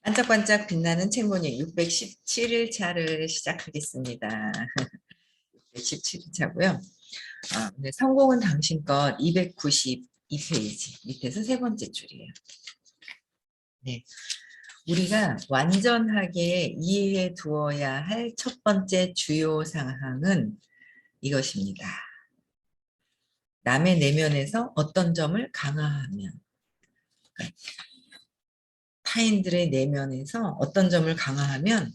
반짝반짝 빛나는 책모님 617일차를 시작하겠습니다. 617일차고요. 네, 성공은 당신 것 292페이지 밑에서 세 번째 줄이에요. 네, 우리가 완전하게 이해해 두어야 할 첫 번째 주요 사항은 이것입니다. 남의 내면에서 어떤 점을 강화하면, 타인들의 내면에서 어떤 점을 강화하면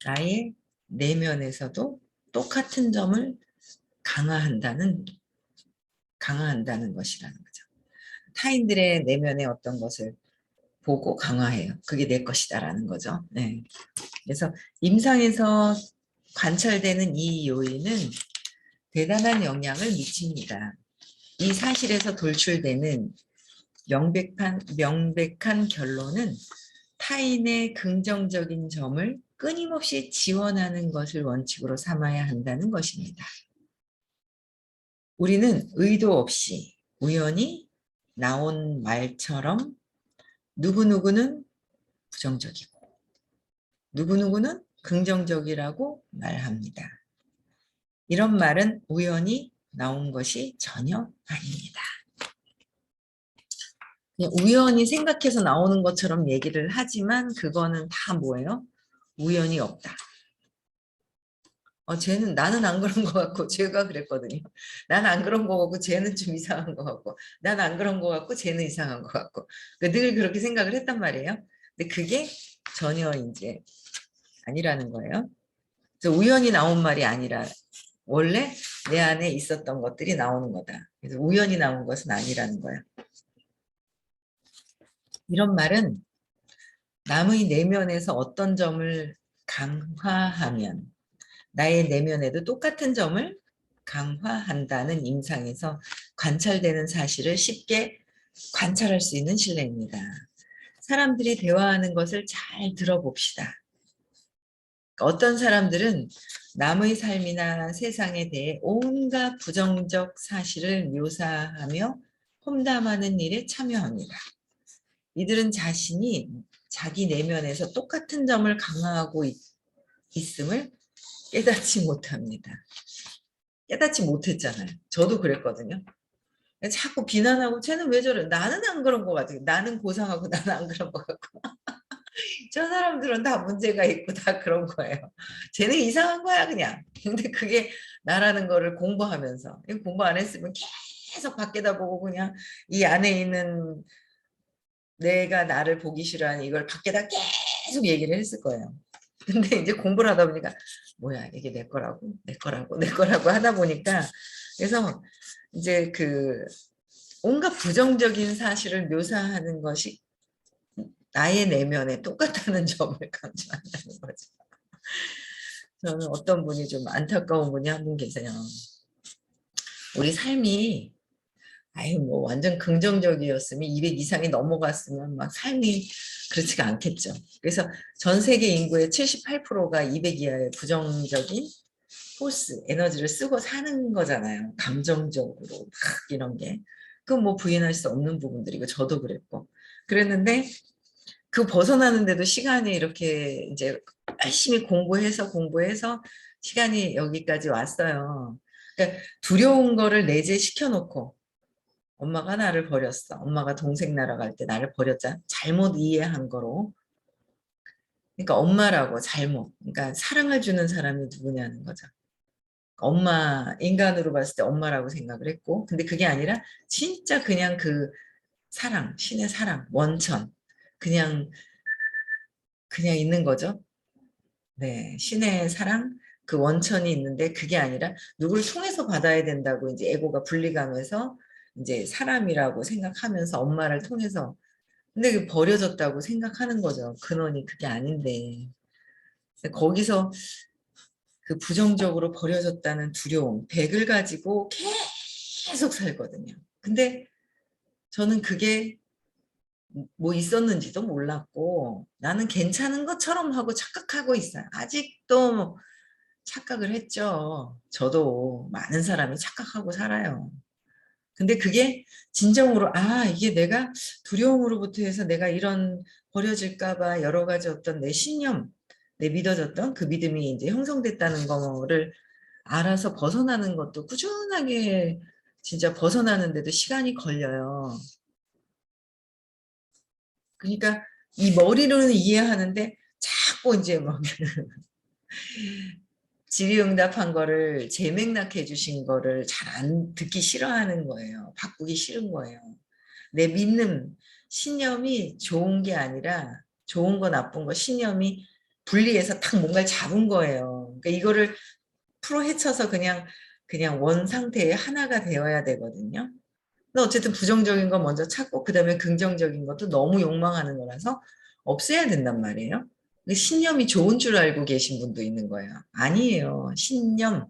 나의 내면에서도 똑같은 점을 강화한다는 것이라는 거죠. 타인들의 내면의 어떤 것을 보고 강화해요. 그게 내 것이다라는 거죠. 네. 그래서 임상에서 관찰되는 이 요인은 대단한 영향을 미칩니다. 이 사실에서 돌출되는 명백한 결론은 타인의 긍정적인 점을 끊임없이 지원하는 것을 원칙으로 삼아야 한다는 것입니다. 우리는 의도 없이 우연히 나온 말처럼 누구누구는 부정적이고 누구누구는 긍정적이라고 말합니다. 이런 말은 우연히 나온 것이 전혀 아닙니다. 그냥 우연히 생각해서 나오는 것처럼 얘기를 하지만 그거는 다 뭐예요? 우연이 없다. 나는 안 그런 것 같고 쟤가 그랬거든요. 난 안 그런 것 같고 쟤는 좀 이상한 것 같고 난 안 그런 것 같고 쟤는 이상한 것 같고 늘 그렇게 생각을 했단 말이에요. 근데 그게 전혀 이제 아니라는 거예요. 그래서 우연히 나온 말이 아니라 원래 내 안에 있었던 것들이 나오는 거다. 그래서 우연히 나온 것은 아니라는 거야. 이런 말은 남의 내면에서 어떤 점을 강화하면 나의 내면에도 똑같은 점을 강화한다는 임상에서 관찰되는 사실을 쉽게 관찰할 수 있는 신뢰입니다. 사람들이 대화하는 것을 잘 들어봅시다. 어떤 사람들은 남의 삶이나 세상에 대해 온갖 부정적 사실을 묘사하며 험담하는 일에 참여합니다. 이들은 자신이 자기 내면에서 똑같은 점을 강화하고 있음을 깨닫지 못합니다. 깨닫지 못했잖아요. 저도 그랬거든요. 자꾸 비난하고 쟤는 왜 저래? 나는 안 그런 것 같아요. 나는 고상하고 나는 안 그런 것 같고. 저 사람들은 다 문제가 있고 다 그런 거예요. 쟤는 이상한 거야 그냥. 근데 그게 나라는 거를 공부하면서 공부 안 했으면 계속 밖에다 보고 그냥 이 안에 있는 내가 나를 보기 싫어하는 이걸 밖에다 계속 얘기를 했을 거예요. 근데 이제 공부를 하다 보니까 뭐야 이게 내 거라고 하다 보니까 그래서 이제 온갖 부정적인 사실을 묘사하는 것이 나의 내면에 똑같다는 점을 강조한다는 거죠. 저는 어떤 분이 좀 안타까운 분이 한 분 계세요. 우리 삶이 뭐 완전 긍정적이었으면 200 이상이 넘어갔으면 막 삶이 그렇지가 않겠죠. 그래서 전 세계 인구의 78%가 200 이하의 부정적인 포스, 에너지를 쓰고 사는 거잖아요. 감정적으로 막 이런 게. 그건 뭐 부인할 수 없는 부분들이고 저도 그랬고. 그랬는데 그 벗어나는데도 시간이 이렇게 이제 열심히 공부해서 시간이 여기까지 왔어요. 그러니까 두려운 거를 내재시켜 놓고 엄마가 나를 버렸어. 엄마가 동생 날아갈 때 나를 버렸잖아. 잘못 이해한 거로. 그러니까 엄마라고 잘못. 그러니까 사랑을 주는 사람이 누구냐는 거죠. 엄마, 인간으로 봤을 때 엄마라고 생각을 했고, 근데 그게 아니라 진짜 그냥 그 사랑, 신의 사랑, 원천. 그냥, 그냥 있는 거죠. 네. 신의 사랑, 그 원천이 있는데 그게 아니라 누굴 통해서 받아야 된다고 이제 에고가 분리감해서 이제 사람이라고 생각하면서 엄마를 통해서 근데 버려졌다고 생각하는 거죠. 근원이 그게 아닌데. 거기서 그 부정적으로 버려졌다는 두려움, 백을 가지고 계속 살거든요. 근데 저는 그게 뭐 있었는지도 몰랐고 나는 괜찮은 것처럼 하고 착각하고 있어요. 아직도 착각을 했죠. 저도 많은 사람이 착각하고 살아요. 근데 그게 진정으로 이게 내가 두려움으로부터 해서 내가 이런 버려질까 봐 여러 가지 어떤 내 신념, 내 믿어졌던 그 믿음이 이제 형성됐다는 거를 알아서 벗어나는 것도 꾸준하게 진짜 벗어나는데도 시간이 걸려요. 그러니까 이 머리로는 이해하는데 자꾸 이제 막 질의응답한 거를 재맥락해 주신 거를 잘 안 듣기 싫어하는 거예요. 바꾸기 싫은 거예요. 내 믿는 신념이 좋은 게 아니라 좋은 거 나쁜 거 신념이 분리해서 딱 뭔가를 잡은 거예요. 그러니까 이거를 풀어 헤쳐서 그냥 원 상태의 하나가 되어야 되거든요. 근데 어쨌든 부정적인 거 먼저 찾고 그다음에 긍정적인 것도 너무 욕망하는 거라서 없애야 된단 말이에요. 신념이 좋은 줄 알고 계신 분도 있는 거예요. 아니에요. 신념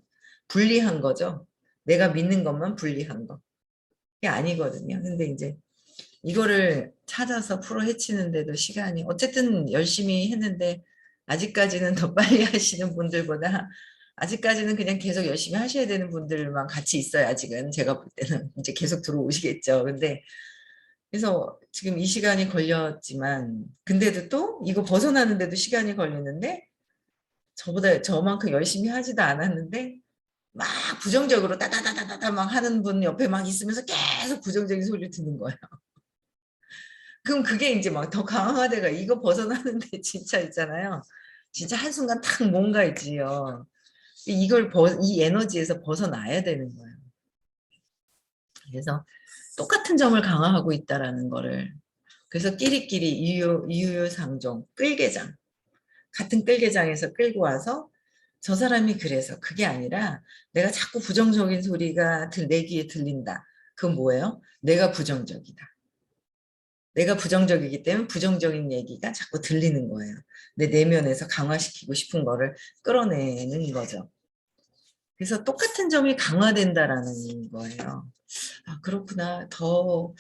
분리한 거죠. 내가 믿는 것만 분리한 거. 그게 아니거든요. 근데 이제 이거를 찾아서 풀어 헤치는데도 시간이 어쨌든 열심히 했는데 아직까지는 더 빨리 하시는 분들보다 아직까지는 그냥 계속 열심히 하셔야 되는 분들만 같이 있어요. 아직은 제가 볼 때는 이제 계속 들어오시겠죠. 근데 그래서 지금 이 시간이 걸렸지만 근데도 또 이거 벗어나는데도 시간이 걸리는데 저보다 저만큼 열심히 하지도 않았는데 막 부정적으로 따다다다다다 막 하는 분 옆에 막 있으면서 계속 부정적인 소리를 듣는 거예요. 그럼 그게 이제 막 더 강화돼가 이거 벗어나는데 진짜 있잖아요. 진짜 한순간 딱 뭔가 있지요. 이 에너지에서 벗어나야 되는 거예요. 그래서 똑같은 점을 강화하고 있다라는 거를 그래서 끼리끼리 유유상종 끌개장 같은 끌개장에서 끌고 와서 저 사람이 그래서 그게 아니라 내가 자꾸 부정적인 소리가 내 귀에 들린다. 그건 뭐예요? 내가 부정적이다. 내가 부정적이기 때문에 부정적인 얘기가 자꾸 들리는 거예요. 내 내면에서 강화시키고 싶은 거를 끌어내는 거죠. 그래서 똑같은 점이 강화된다라는 거예요. 그렇구나. 더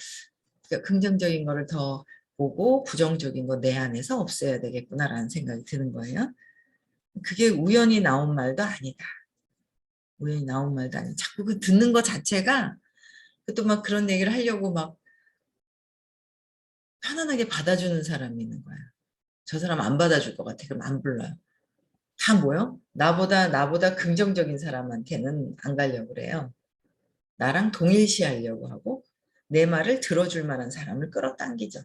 긍정적인 거를 더 보고 부정적인 거 내 안에서 없애야 되겠구나라는 생각이 드는 거예요. 그게 우연히 나온 말도 아니다. 우연히 나온 말도 아니다. 자꾸 그 듣는 것 자체가 또 막 그런 얘기를 하려고 막 편안하게 받아주는 사람이 있는 거야. 저 사람 안 받아줄 것 같아. 그럼 안 불러요. 다 뭐요? 나보다 긍정적인 사람한테는 안 가려고 그래요. 나랑 동일시하려고 하고 내 말을 들어줄 만한 사람을 끌어당기죠.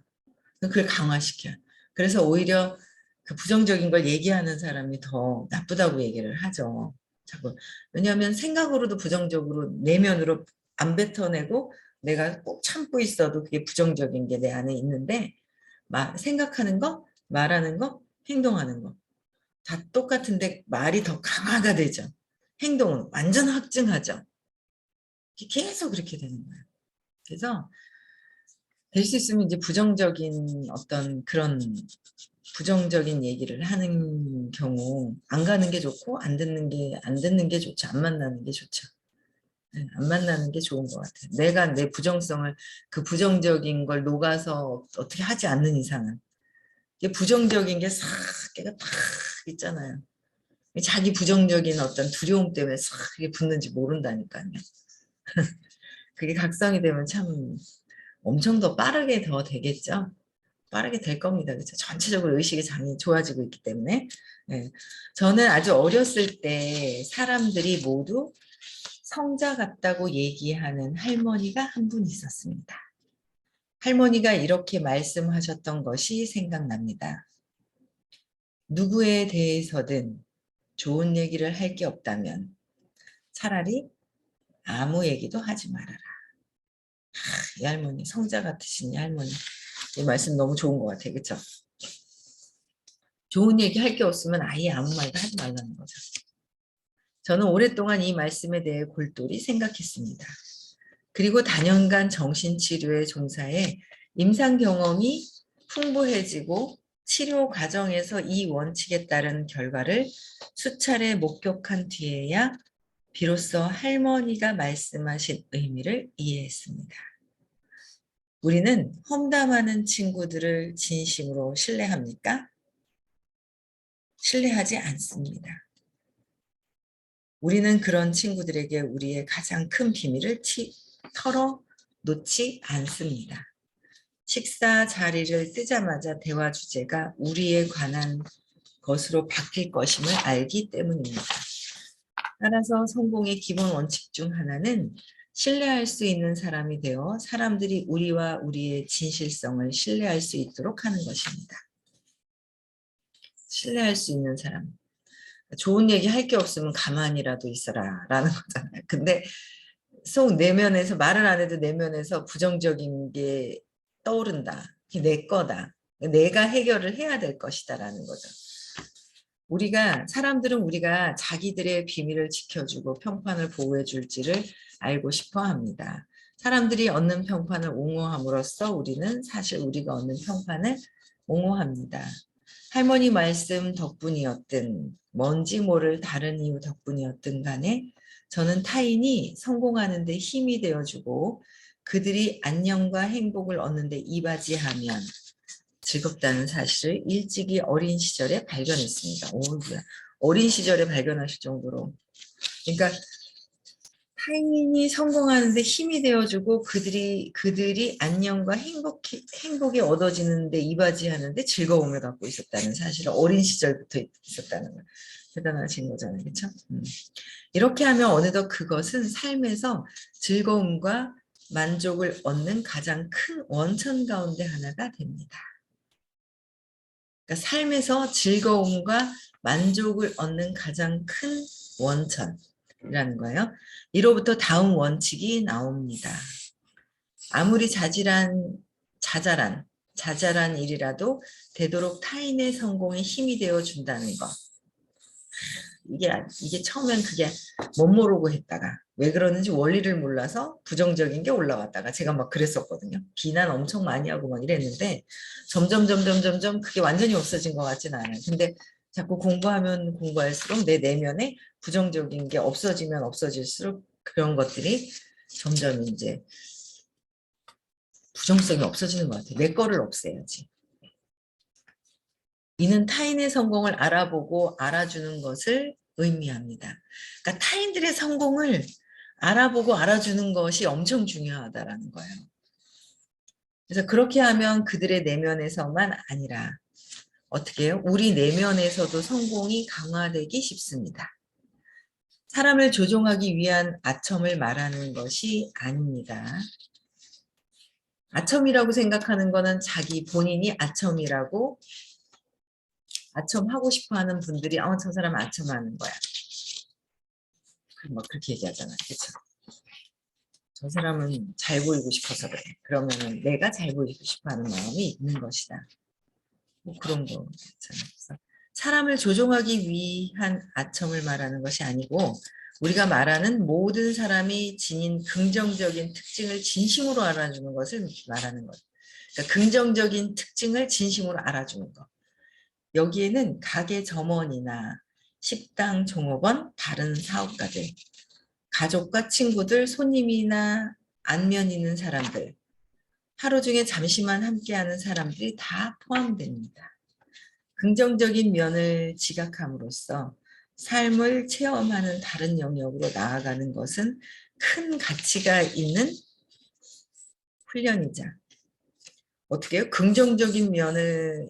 그걸 강화시켜요. 그래서 오히려 그 부정적인 걸 얘기하는 사람이 더 나쁘다고 얘기를 하죠. 자꾸. 왜냐하면 생각으로도 부정적으로 내면으로 안 뱉어내고 내가 꼭 참고 있어도 그게 부정적인 게 내 안에 있는데 생각하는 거, 말하는 거, 행동하는 거. 다 똑같은데 말이 더 강화가 되죠. 행동은 완전 확증하죠. 계속 그렇게 되는 거예요. 그래서 될 수 있으면 이제 부정적인 어떤 그런 부정적인 얘기를 하는 경우 안 가는 게 좋고 안 듣는 게 좋죠. 안 만나는 게 좋죠. 네, 안 만나는 게 좋은 것 같아요. 내가 내 부정성을 그 부정적인 걸 녹아서 어떻게 하지 않는 이상은 이게 부정적인 게 싹 걔가 탁 있잖아요. 자기 부정적인 어떤 두려움 때문에 싹 이게 붙는지 모른다니까요. 그게 각성이 되면 참 엄청 더 빠르게 더 되겠죠. 빠르게 될 겁니다. 그렇죠? 전체적으로 의식의 장이 좋아지고 있기 때문에. 네. 저는 아주 어렸을 때 사람들이 모두 성자 같다고 얘기하는 할머니가 한 분 있었습니다. 할머니가 이렇게 말씀하셨던 것이 생각납니다. 누구에 대해서든 좋은 얘기를 할 게 없다면 차라리 아무 얘기도 하지 말아라. 이 할머니, 성자 같으신 이 할머니. 이 말씀 너무 좋은 것 같아요. 그렇죠? 좋은 얘기 할 게 없으면 아예 아무 말도 하지 말라는 거죠. 저는 오랫동안 이 말씀에 대해 골똘히 생각했습니다. 그리고 다년간 정신치료에 종사해 임상 경험이 풍부해지고 치료 과정에서 이 원칙에 따른 결과를 수차례 목격한 뒤에야 비로소 할머니가 말씀하신 의미를 이해했습니다. 우리는 험담하는 친구들을 진심으로 신뢰합니까? 신뢰하지 않습니다. 우리는 그런 친구들에게 우리의 가장 큰 비밀을 털어 놓지 않습니다. 식사 자리를 뜨자마자 대화 주제가 우리에 관한 것으로 바뀔 것임을 알기 때문입니다. 따라서 성공의 기본 원칙 중 하나는 신뢰할 수 있는 사람이 되어 사람들이 우리와 우리의 진실성을 신뢰할 수 있도록 하는 것입니다. 신뢰할 수 있는 사람. 좋은 얘기 할 게 없으면 가만히라도 있어라 라는 거잖아요. 근데 속 내면에서 말을 안 해도 내면에서 부정적인 게 떠오른다. 그게 내 거다. 내가 해결을 해야 될 것이다 라는 거죠. 사람들은 우리가 자기들의 비밀을 지켜주고 평판을 보호해 줄지를 알고 싶어 합니다. 사람들이 얻는 평판을 옹호함으로써 우리는 사실 우리가 얻는 평판을 옹호합니다. 할머니 말씀 덕분이었든 뭔지 모를 다른 이유 덕분이었든 간에 저는 타인이 성공하는 데 힘이 되어주고 그들이 안녕과 행복을 얻는 데 이바지하면 즐겁다는 사실을 일찍이 어린 시절에 발견했습니다. 어린 시절에 발견하실 정도로. 그러니까 타인이 성공하는 데 힘이 되어주고 그들이 안녕과 행복이 얻어지는 데 이바지하는 데 즐거움을 갖고 있었다는 사실을 어린 시절부터 있었다는 거. 대단하신 거잖아요. 그렇죠? 이렇게 하면 어느덧 그것은 삶에서 즐거움과 만족을 얻는 가장 큰 원천 가운데 하나가 됩니다. 그러니까 삶에서 즐거움과 만족을 얻는 가장 큰 원천이라는 거예요. 이로부터 다음 원칙이 나옵니다. 아무리 자잘한 일이라도 되도록 타인의 성공에 힘이 되어 준다는 것. 이게 처음엔 그게 못 모르고 했다가 왜 그러는지 원리를 몰라서 부정적인 게 올라왔다가 제가 막 그랬었거든요. 비난 엄청 많이 하고 막 이랬는데 점점 그게 완전히 없어진 것 같진 않아요. 근데 자꾸 공부하면 공부할수록 내 내면에 부정적인 게 없어지면 없어질수록 그런 것들이 점점 이제 부정성이 없어지는 것 같아요. 내 거를 없애야지. 이는 타인의 성공을 알아보고 알아주는 것을 의미합니다. 그러니까 타인들의 성공을 알아보고 알아주는 것이 엄청 중요하다라는 거예요. 그래서 그렇게 하면 그들의 내면에서만 아니라 어떻게 해요? 우리 내면에서도 성공이 강화되기 쉽습니다. 사람을 조종하기 위한 아첨을 말하는 것이 아닙니다. 아첨이라고 생각하는 거는 자기 본인이 아첨이라고 아첨하고 싶어하는 분들이 저 사람 아첨하는 거야. 뭐 그렇게 얘기하잖아요. 그렇죠? 저 사람은 잘 보이고 싶어서 그래. 그러면은 내가 잘 보이고 싶어하는 마음이 있는 것이다. 뭐 그런 거 있잖아요. 그래서 사람을 조종하기 위한 아첨을 말하는 것이 아니고 우리가 말하는 모든 사람이 지닌 긍정적인 특징을 진심으로 알아주는 것을 말하는 것. 그러니까 긍정적인 특징을 진심으로 알아주는 것. 여기에는 가게 점원이나 식당 종업원, 다른 사업가들, 가족과 친구들, 손님이나 안면 있는 사람들, 하루 중에 잠시만 함께하는 사람들이 다 포함됩니다. 긍정적인 면을 지각함으로써 삶을 체험하는 다른 영역으로 나아가는 것은 큰 가치가 있는 훈련이자 어떻게 해요? 긍정적인 면을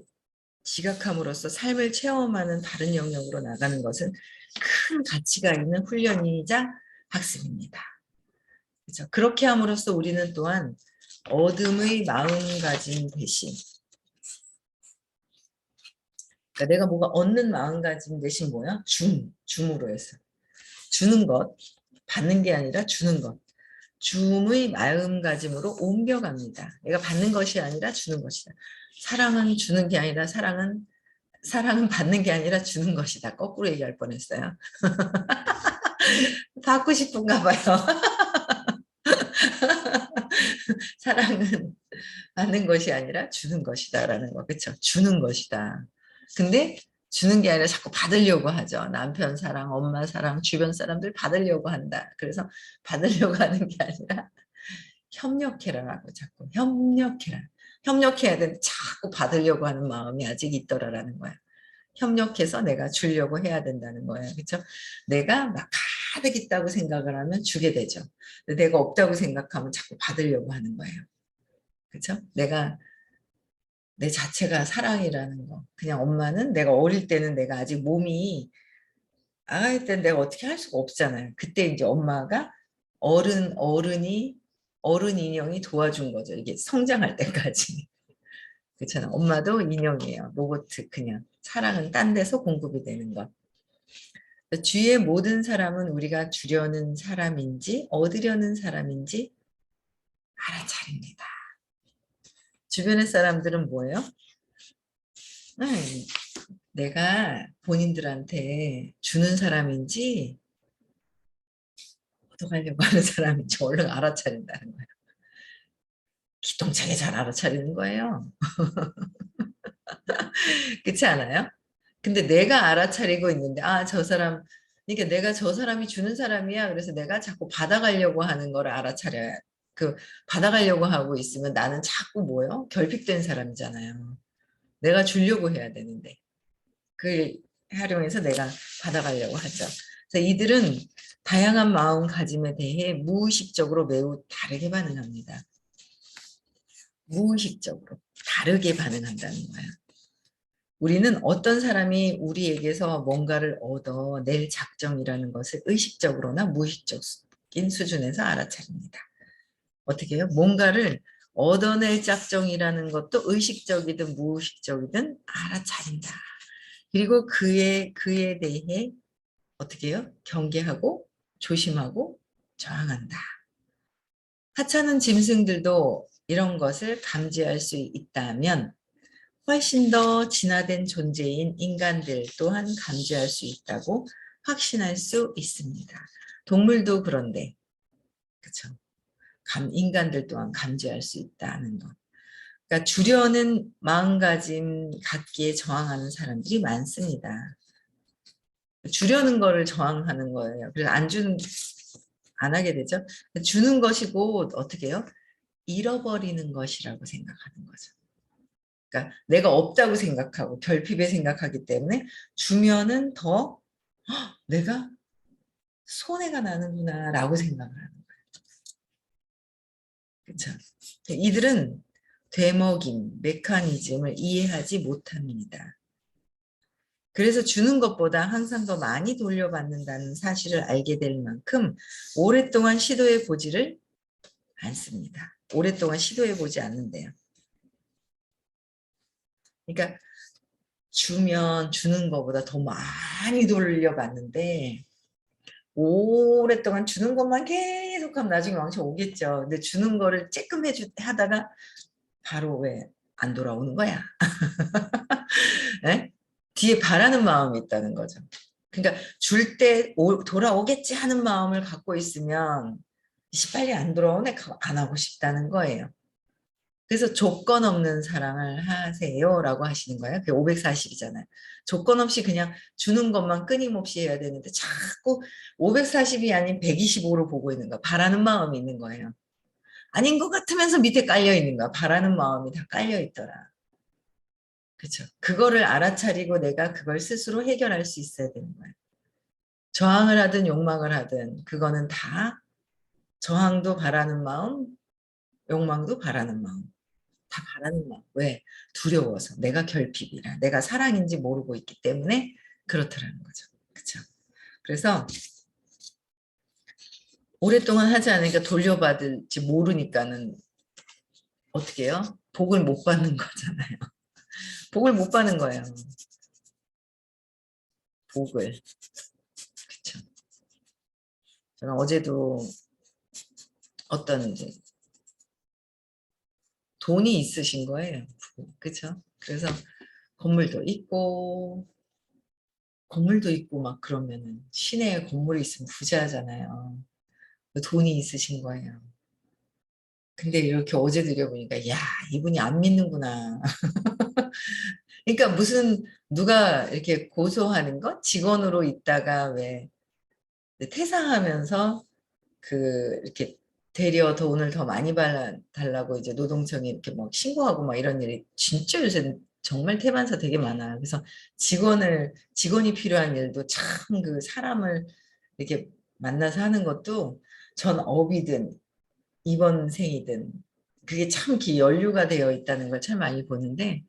지각함으로써 삶을 체험하는 다른 영역으로 나가는 것은 큰 가치가 있는 훈련이자 학습입니다. 그렇죠? 그렇게 함으로써 우리는 또한 어둠의 마음가짐 대신 그러니까 내가 뭐가 얻는 마음가짐 대신 뭐야? 줌으로 해서 주는 것, 받는 게 아니라 주는 것. 줌의 마음가짐으로 옮겨갑니다. 내가 받는 것이 아니라 주는 것이다. 사랑은 주는 게 아니라 사랑은 받는 게 아니라 주는 것이다. 거꾸로 얘기할 뻔했어요. 받고 싶은가 봐요. 사랑은 받는 것이 아니라 주는 것이다라는 거. 그렇죠? 주는 것이다. 근데 주는 게 아니라 자꾸 받으려고 하죠. 남편 사랑, 엄마 사랑, 주변 사람들 받으려고 한다. 그래서 받으려고 하는 게 아니라 협력해라라고 자꾸 협력해라. 협력해야 되는데 자꾸 받으려고 하는 마음이 아직 있더라라는 거야. 협력해서 내가 주려고 해야 된다는 거예요. 그렇죠? 내가 막 가득 있다고 생각을 하면 주게 되죠. 근데 내가 없다고 생각하면 자꾸 받으려고 하는 거예요. 그렇죠? 내가 내 자체가 사랑이라는 거. 그냥 엄마는 내가 어릴 때는 내가 아직 몸이 아가일 때는 내가 어떻게 할 수가 없잖아요. 그때 이제 엄마가 어른 인형이 도와준 거죠. 이게 성장할 때까지. 그렇잖아. 엄마도 인형이에요. 로봇 그냥 사랑은 딴 데서 공급이 되는 것. 주위의 모든 사람은 우리가 주려는 사람인지 얻으려는 사람인지 알아차립니다. 주변의 사람들은 뭐예요? 내가 본인들한테 주는 사람인지 얻어가려고 하는 사람인지 얼른 알아차린다는 거예요. 기똥차게 잘 알아차리는 거예요. 그렇지 않아요? 근데 내가 알아차리고 있는데 저 사람 그러니까 내가 저 사람이 주는 사람이야. 그래서 내가 자꾸 받아가려고 하는 걸 알아차려야 그 받아가려고 하고 있으면 나는 자꾸 뭐요? 결핍된 사람이잖아요. 내가 주려고 해야 되는데 그걸 활용해서 내가 받아가려고 하죠. 그래서 이들은 다양한 마음가짐에 대해 무의식적으로 매우 다르게 반응합니다. 무의식적으로 다르게 반응한다는 거예요. 우리는 어떤 사람이 우리에게서 뭔가를 얻어낼 작정이라는 것을 의식적으로나 무의식적인 수준에서 알아차립니다. 어떻게 해요? 뭔가를 얻어낼 작정이라는 것도 의식적이든 무의식적이든 알아차린다. 그리고 그에 대해 어떻게 해요? 경계하고 조심하고 저항한다. 하찮은 짐승들도 이런 것을 감지할 수 있다면 훨씬 더 진화된 존재인 인간들 또한 감지할 수 있다고 확신할 수 있습니다. 동물도 그런데, 그쵸? 인간들 또한 감지할 수 있다는 것. 그러니까 주려는 마음가짐 갖기에 저항하는 사람들이 많습니다. 주려는 거를 저항하는 거예요. 그래서 안 하게 되죠. 주는 것이고 어떻게 해요? 잃어버리는 것이라고 생각하는 거죠. 그러니까 내가 없다고 생각하고 결핍에 생각하기 때문에 주면은 더 내가 손해가 나는구나 라고 생각을 하는 거예요. 그렇죠? 이들은 되먹임, 메커니즘을 이해하지 못합니다. 그래서 주는 것보다 항상 더 많이 돌려받는다는 사실을 알게 될 만큼 오랫동안 시도해 보지를 않습니다. 오랫동안 시도해 보지 않는데요. 그러니까 주면 주는 것보다 더 많이 돌려받는데 오랫동안 주는 것만 계속하면 나중에 왕창 오겠죠. 근데 주는 거를 쬐끔 하다가 바로 왜 안 돌아오는 거야. 네? 뒤에 바라는 마음이 있다는 거죠. 그러니까 줄 때 돌아오겠지 하는 마음을 갖고 있으면 빨리 안 돌아오네 안 하고 싶다는 거예요. 그래서 조건 없는 사랑을 하세요라고 하시는 거예요. 그게 540이잖아요. 조건 없이 그냥 주는 것만 끊임없이 해야 되는데 자꾸 540이 아닌 125로 보고 있는 거야. 바라는 마음이 있는 거예요. 아닌 것 같으면서 밑에 깔려 있는 거야. 바라는 마음이 다 깔려 있더라. 그렇죠. 그거를 알아차리고 내가 그걸 스스로 해결할 수 있어야 되는 거예요. 저항을 하든 욕망을 하든 그거는 다 저항도 바라는 마음, 욕망도 바라는 마음. 다 바라는 마음. 왜? 두려워서. 내가 결핍이라. 내가 사랑인지 모르고 있기 때문에 그렇더라는 거죠. 그렇죠? 그래서 오랫동안 하지 않으니까 돌려받을지 모르니까는 어떻게 해요? 복을 못 받는 거잖아요. 복을 못 받는 거예요. 복을. 그렇죠. 저는 어제도 어떤 이제 돈이 있으신 거예요. 그렇죠? 그래서 건물도 있고 막 그러면은 시내에 건물이 있으면 부자잖아요. 돈이 있으신 거예요. 근데 이렇게 어제 들여보니까 야 이분이 안 믿는구나. 그러니까 무슨 누가 이렇게 고소하는 거 직원으로 있다가 왜 퇴사하면서 이렇게 되려 돈을 더 많이 달라고 이제 노동청에 이렇게 막 신고하고 막 이런 일이 진짜 요새 정말 태반사 되게 많아요. 그래서 직원이 필요한 일도 참 그 사람을 이렇게 만나서 하는 것도 전 업이든 이번 생이든 그게 참 이렇게 연류가 되어 있다는 걸 참 많이 보는데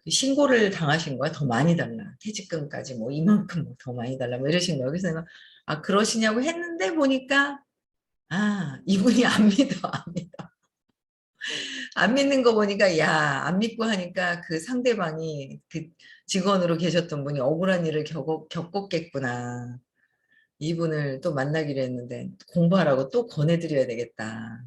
신고를 당하신 거야. 더 많이 달라. 퇴직금까지 뭐 이만큼 더 많이 달라. 뭐 이러신 거야. 그래서 내가 아 그러시냐고 했는데 보니까 아 이분이 안 믿어 안 믿어. 안 믿는 거 보니까 야 안 믿고 하니까 그 상대방이 그 직원으로 계셨던 분이 억울한 일을 겪었겠구나. 이분을 또 만나기로 했는데 공부하라고 또 권해드려야 되겠다.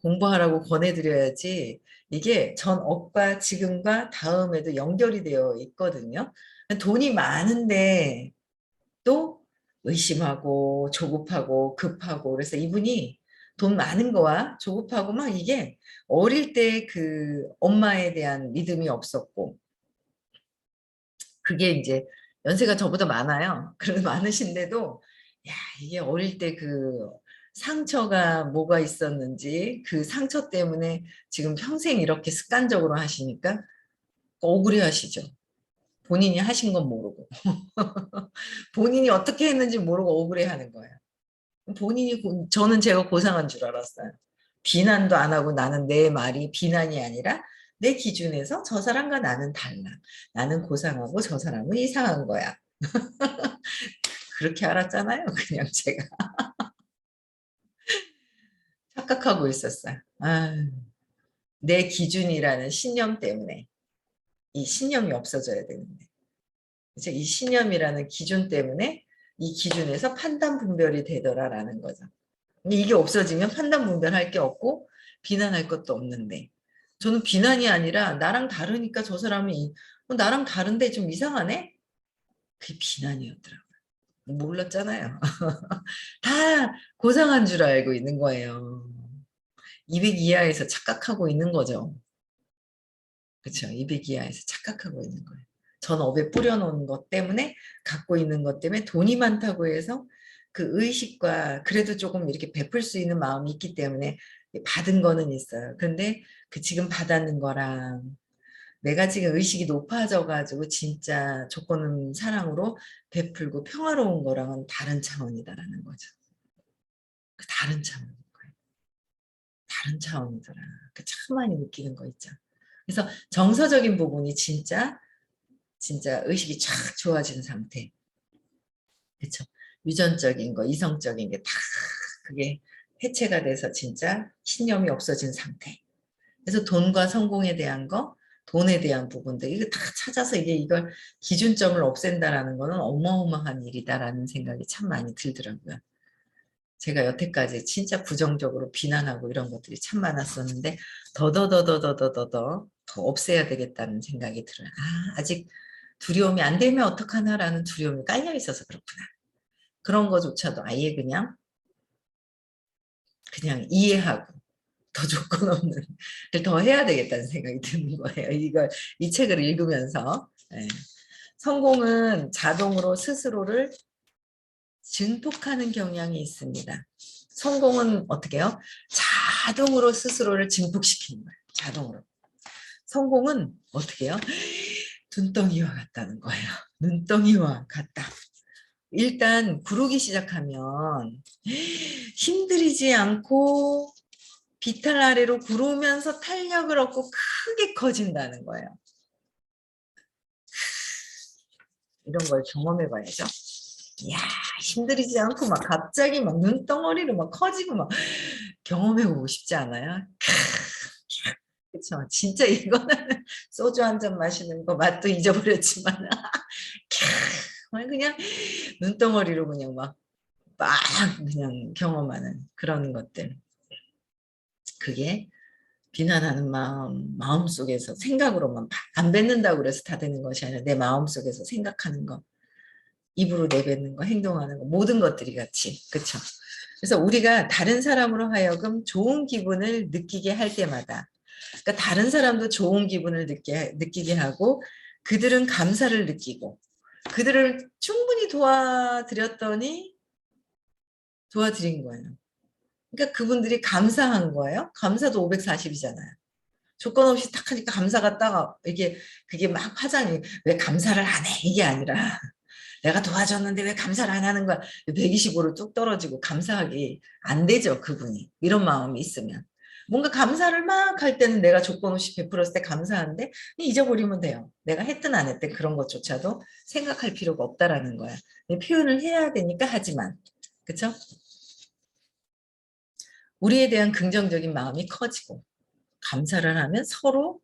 공부하라고 권해드려야지 이게 전 업과 지금과 다음에도 연결이 되어 있거든요. 돈이 많은데 또 의심하고 조급하고 급하고 그래서 이분이 돈 많은 거와 조급하고 막 이게 어릴 때 그 엄마에 대한 믿음이 없었고 그게 이제 연세가 저보다 많아요. 그래도 많으신데도 야 이게 어릴 때 그 상처가 뭐가 있었는지 그 상처 때문에 지금 평생 이렇게 습관적으로 하시니까 억울해 하시죠. 본인이 하신 건 모르고 본인이 어떻게 했는지 모르고 억울해 하는 거예요. 저는 제가 고상한 줄 알았어요. 비난도 안 하고 나는 내 말이 비난이 아니라 내 기준에서 저 사람과 나는 달라. 나는 고상하고 저 사람은 이상한 거야. 그렇게 알았잖아요. 그냥 제가 착각하고 있었어요. 아, 내 기준이라는 신념 때문에 이 신념이 없어져야 되는데 이제 이 신념이라는 기준 때문에 이 기준에서 판단 분별이 되더라라는 거죠. 이게 없어지면 판단 분별할 게 없고 비난할 것도 없는데 저는 비난이 아니라 나랑 다르니까 저 사람이 나랑 다른데 좀 이상하네? 그게 비난이었더라고요. 몰랐잖아요. 다 고상한 줄 알고 있는 거예요. 200 이하에서 착각하고 있는 거죠. 그렇죠. 200 이하에서 착각하고 있는 거예요. 전 업에 뿌려놓은 것 때문에 갖고 있는 것 때문에 돈이 많다고 해서 그 의식과 그래도 조금 이렇게 베풀 수 있는 마음이 있기 때문에 받은 거는 있어요. 근데 그 지금 받았는 거랑 내가 지금 의식이 높아져 가지고 진짜 조건 없는 사랑으로 베풀고 평화로운 거랑은 다른 차원이다라는 거죠. 그 다른 차원인 거예요. 다른 차원이더라. 그 참 많이 느끼는 거 있죠. 그래서 정서적인 부분이 진짜 의식이 쫙 좋아진 상태. 그쵸? 유전적인 거, 이성적인 게 다 그게 해체가 돼서 진짜 신념이 없어진 상태. 그래서 돈과 성공에 대한 거, 돈에 대한 부분들, 이거 다 찾아서 이걸 기준점을 없앤다라는 거는 어마어마한 일이다라는 생각이 참 많이 들더라고요. 제가 여태까지 진짜 부정적으로 비난하고 이런 것들이 참 많았었는데, 더더더더더더더 더 없애야 되겠다는 생각이 들어요. 아, 아직 두려움이 안 되면 어떡하나라는 두려움이 깔려 있어서 그렇구나. 그런 거조차도 아예 그냥 이해하고 더 조건 없는 더 해야 되겠다는 생각이 드는 거예요. 이 책을 읽으면서. 예. 성공은 자동으로 스스로를 증폭하는 경향이 있습니다. 성공은 어떻게 해요? 자동으로 스스로를 증폭시키는 거예요. 자동으로. 성공은 어떻게 해요? 눈덩이와 같다는 거예요. 눈덩이와 같다. 일단 구르기 시작하면 힘들이지 않고 비탈 아래로 구르면서 탄력을 얻고 크게 커진다는 거예요. 이런 걸 경험해 봐야죠. 이야, 힘들이지 않고 막 갑자기 막 눈덩어리로 막 커지고 막 경험해 보고 싶지 않아요? 그렇죠. 진짜 이거는 소주 한 잔 마시는 거 맛도 잊어버렸지만 그냥 눈덩어리로 그냥 막 그냥 경험하는 그런 것들. 그게 비난하는 마음속에서 생각으로만 안 뱉는다고 그래서 다 되는 것이 아니라 내 마음속에서 생각하는 거, 입으로 내뱉는 거, 행동하는 거, 모든 것들이 같이. 그렇죠? 그래서 우리가 다른 사람으로 하여금 좋은 기분을 느끼게 할 때마다 그러니까 다른 사람도 좋은 기분을 느끼게 하고 그들은 감사를 느끼고 그들을 충분히 도와드린 거예요. 그러니까 그분들이 감사한 거예요. 감사도 540이잖아요. 조건 없이 딱 하니까 감사가 딱 이게 그게 막 화장이 왜 감사를 안 해? 이게 아니라 내가 도와줬는데 왜 감사를 안 하는 거야? 125로 뚝 떨어지고 감사하기 안 되죠, 그분이. 이런 마음이 있으면. 뭔가 감사를 막 할 때는 내가 조건 없이 베풀었을 때 감사한데 잊어버리면 돼요. 내가 했든 안 했든 그런 것조차도 생각할 필요가 없다라는 거야. 표현을 해야 되니까 하지만. 그쵸? 우리에 대한 긍정적인 마음이 커지고 감사를 하면 서로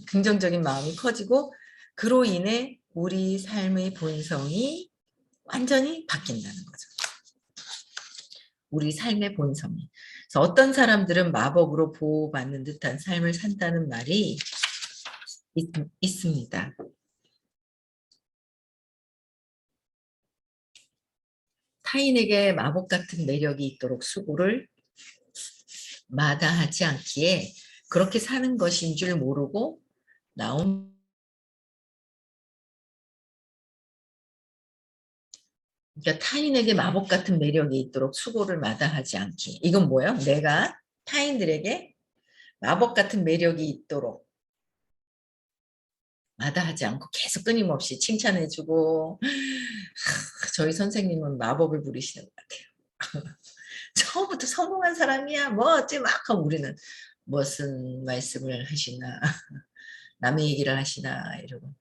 긍정적인 마음이 커지고 그로 인해 우리 삶의 본성이 완전히 바뀐다는 거죠. 우리 삶의 본성이. 그래서 어떤 사람들은 마법으로 보호받는 듯한 삶을 산다는 말이 있습니다. 타인에게 마법 같은 매력이 있도록 수고를 마다하지 않기에 그렇게 사는 것인 줄 모르고 나온 그러니까 타인에게 마법 같은 매력이 있도록 수고를 마다하지 않기. 이건 뭐예요? 내가 타인들에게 마법 같은 매력이 있도록 마다하지 않고 계속 끊임없이 칭찬해주고 저희 선생님은 마법을 부리시는 것 같아요. 처음부터 성공한 사람이야 뭐 어째 막 하고 우리는 무슨 말씀을 하시나 남의 얘기를 하시나 이러고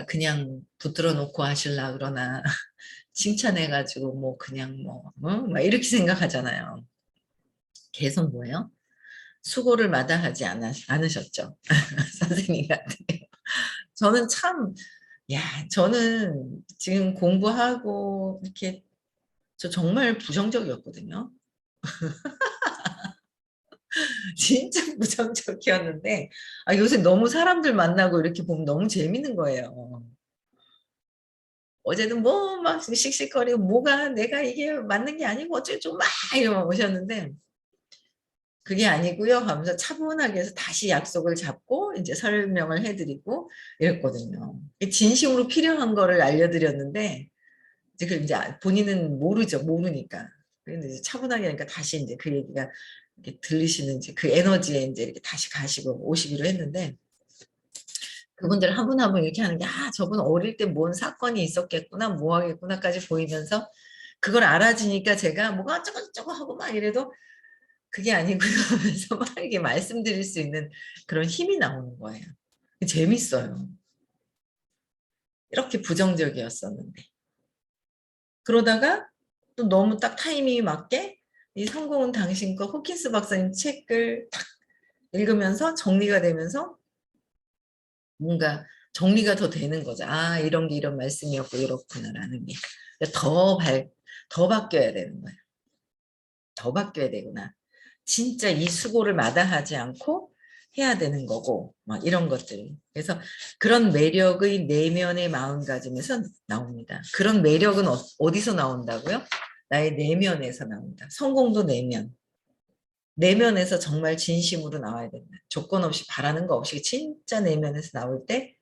그냥 붙들어 놓고 하실라 그러나 칭찬해가지고 뭐 그냥 막 이렇게 생각하잖아요. 계속 뭐예요? 수고를 마다하지 않으셨죠. 선생님 같은 저는 참, 야, 저는 지금 공부하고 이렇게 저 정말 부정적이었거든요. 진짜 부정적이었는데 요새 너무 사람들 만나고 이렇게 보면 너무 재밌는 거예요. 어제는 뭐 막 씩씩거리고 뭐가 내가 이게 맞는 게 아니고 어쩌고 막 이러고 오셨는데 그게 아니고요 하면서 차분하게 해서 다시 약속을 잡고 이제 설명을 해드리고 이랬거든요. 진심으로 필요한 거를 알려드렸는데 이제 그 이제 본인은 모르죠. 모르니까. 근데 이제 차분하게 하니까 다시 이제 그 얘기가 이렇게 들리시는 이제 그 에너지에 이제 이렇게 다시 가시고 오시기로 했는데 그분들 한 분 한 분 이렇게 하는 게 저분 어릴 때 뭔 사건이 있었겠구나 뭐 하겠구나까지 보이면서 그걸 알아지니까 제가 뭐가 어쩌고저쩌고 하고 막 이래도 그게 아니고요 하면서 막 이렇게 말씀드릴 수 있는 그런 힘이 나오는 거예요. 재밌어요. 이렇게 부정적이었었는데. 그러다가 또 너무 딱 타이밍이 맞게 이 성공은 당신 거 호킨스 박사님 책을 딱 읽으면서 정리가 되면서 뭔가 정리가 더 되는 거죠. 이런 게 이런 말씀이었고 이렇구나라는 게. 더 더 바뀌어야 되는 거예요. 더 바뀌어야 되구나. 진짜 이 수고를 마다하지 않고 해야 되는 거고 막 이런 것들. 그래서 그런 매력의 내면의 마음가짐에서 나옵니다. 그런 매력은 어디서 나온다고요? 나의 내면에서 나온다. 성공도 내면. 내면에서 정말 진심으로 나와야 된다. 조건 없이 바라는 거 없이 진짜 내면에서 나올 때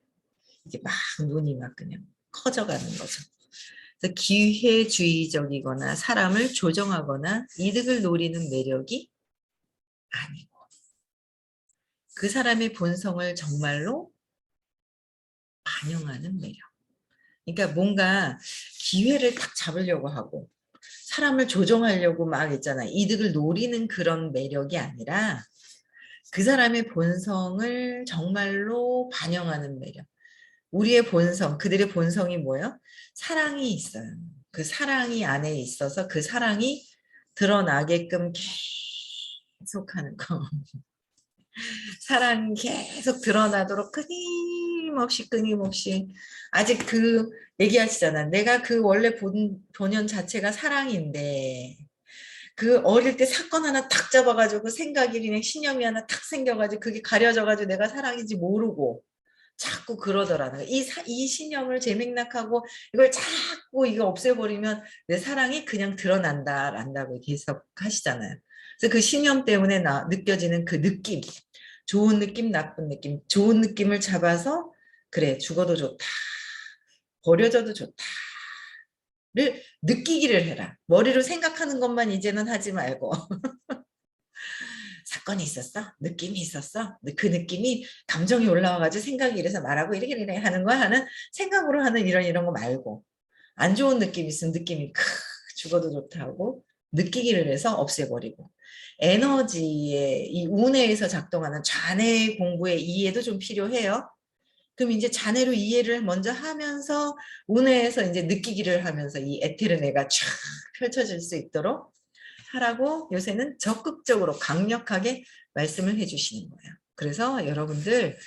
이게 막 눈이 막 그냥 커져가는 거죠. 그래서 기회주의적이거나 사람을 조정하거나 이득을 노리는 매력이 아니고 그 사람의 본성을 정말로 반영하는 매력. 그러니까 뭔가 기회를 딱 잡으려고 하고 사람을 조종하려고 막 있잖아. 이득을 노리는 그런 매력이 아니라 그 사람의 본성을 정말로 반영하는 매력. 우리의 본성, 그들의 본성이 뭐예요? 사랑이 있어요. 그 사랑이 안에 있어서 그 사랑이 드러나게끔 계속하는 거. 사랑이 계속 드러나도록 끊임없이 아직 그 얘기하시잖아. 내가 그 원래 본연 자체가 사랑인데 그 어릴 때 사건 하나 탁 잡아가지고 생각이 그냥 신념이 하나 탁 생겨가지고 그게 가려져가지고 내가 사랑인지 모르고 자꾸 그러더라는 거야. 이 신념을 재맥락하고 이걸 자꾸 이거 없애버리면 내 사랑이 그냥 드러난다란다고 계속 하시잖아요. 그래서 그 신념 때문에 느껴지는 그 느낌, 좋은 느낌, 나쁜 느낌, 좋은 느낌을 잡아서 그래 죽어도 좋다, 버려져도 좋다를 느끼기를 해라. 머리로 생각하는 것만 이제는 하지 말고 사건이 있었어? 느낌이 있었어? 그 느낌이 감정이 올라와가지고 생각이 이래서 말하고 이렇게 하는 거야 하는 생각으로 하는 이런 거 말고 안 좋은 느낌이 있으면 느낌이 죽어도 좋다고 느끼기를 해서 없애버리고 에너지의 이 운해에서 작동하는 좌뇌 공부의 이해도 좀 필요해요. 그럼 이제 자뇌로 이해를 먼저 하면서 운해에서 이제 느끼기를 하면서 이 에테르네가 쫙 펼쳐질 수 있도록 하라고 요새는 적극적으로 강력하게 말씀을 해주시는 거예요. 그래서 여러분들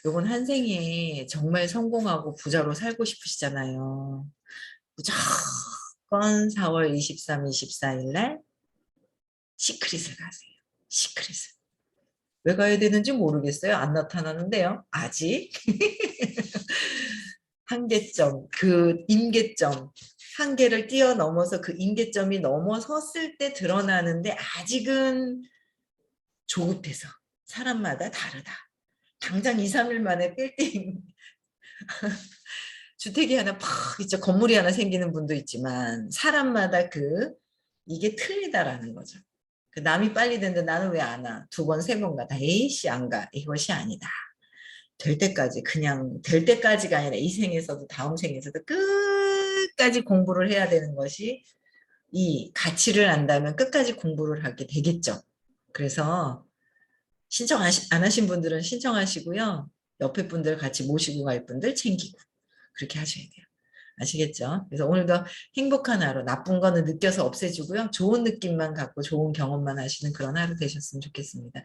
요번 한 생에 정말 성공하고 부자로 살고 싶으시잖아요. 무조건 4월 23, 24일 날 시크릿을 가세요. 시크릿을. 왜 가야 되는지 모르겠어요. 안 나타나는데요. 아직. 한계점, 그 임계점, 한계를 뛰어넘어서 그 임계점이 넘어섰을 때 드러나는데 아직은 조급해서 사람마다 다르다. 당장 2, 3일 만에 빌딩 주택이 하나 팍 있죠. 건물이 하나 생기는 분도 있지만 사람마다 이게 틀리다라는 거죠. 그 남이 빨리 됐는데 나는 왜 안 와? 두 번, 세 번 가다 에이씨 안 가. 이것이 아니다. 될 때까지 그냥 될 때까지가 아니라 이 생에서도 다음 생에서도 끝까지 공부를 해야 되는 것이 이 가치를 안다면 끝까지 공부를 하게 되겠죠. 그래서 신청 안 하신 분들은 신청하시고요. 옆에 분들 같이 모시고 갈 분들 챙기고 그렇게 하셔야 돼요. 아시겠죠? 그래서 오늘도 행복한 하루, 나쁜 거는 느껴서 없애주고요. 좋은 느낌만 갖고 좋은 경험만 하시는 그런 하루 되셨으면 좋겠습니다.